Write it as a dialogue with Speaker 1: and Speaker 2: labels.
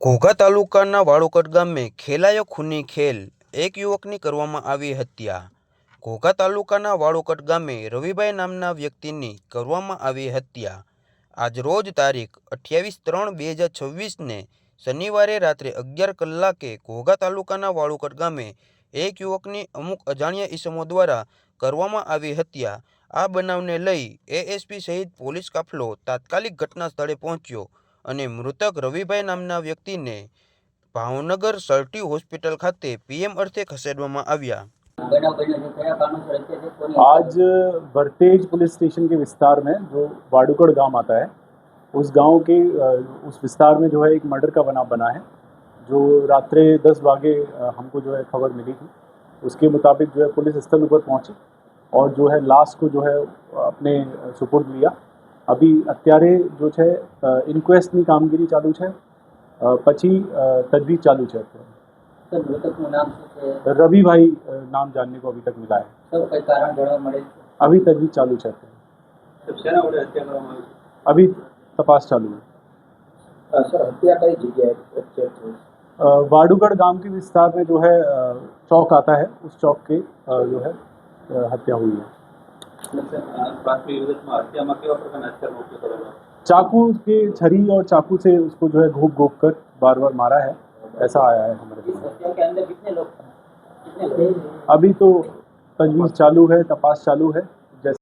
Speaker 1: ઘોઘા તાલુકાના વાળોકટ ગામે ખેલાયો ખૂની ખેલ, એક યુવકની કરવામાં આવી હત્યા। ઘોઘા તાલુકાના વાળોકટ ગામે રવિભાઈ નામના વ્યક્તિની કરવામાં આવી હત્યા। આજરોજ તારીખ 28/3/2026ને શનિવારે રાત્રે 11 કલાકે ઘોઘા તાલુકાના વાળોકટ ગામે એક યુવકની અમુક અજાણ્યા ઈસમો દ્વારા કરવામાં આવી હત્યા। આ બનાવને લઈ એએસપી સહિત પોલીસ કાફલો તાત્કાલિક ઘટના સ્થળે પહોંચ્યો અને મૃતક રવિભાઈ નામના વ્યક્તિને ભાવનગર સર્ટી હોસ્પિટલ ખાતે પીએમ અર્થે ખસેડવામાં આવ્યા।
Speaker 2: आज बरतेज पुलिस स्टेशन के विस्तार में जो वाडुकड़ गांव आता है, उस गांव के उस विस्तार में जो है एक मर्डर का बना है। जो रात्रे 10 वागे हमको जो है खबर मिली थी, उसके मुताबिक जो है पुलिस स्थल पर पहुंची और जो है लाश को जो है अपने सुपुर्द लिया। अभी अत्यारे जो है इन्क्वेस्टनी कामगीरी चालू है, पछी तजवीज चालू है।
Speaker 3: सर मृतकનું નામ શું છે?
Speaker 2: रविभाई नाम जानने को अभी तक मिला है।
Speaker 3: સર કઈ કારણ જાણવા મળે છે?
Speaker 2: अभी तजवीज चालू है।
Speaker 3: શેના વડે હત્યા કરવામાં આવી?
Speaker 2: अभी तपास चालू है।
Speaker 3: સર હત્યા કઈ જગ્યાએ છે?
Speaker 2: वाडुगढ़ गांव के विस्तार में जो है चौक आता है, उस चौक के जो है हत्या हुई है। चाकू के छरी और चाकू से उसको जो है घोप घोप कर बार बार मारा है, ऐसा आया है हमारे पास।
Speaker 3: हत्या के अंदर कितने लोग थे?
Speaker 2: अभी तो तजवीज चालू है, तपास चालू है।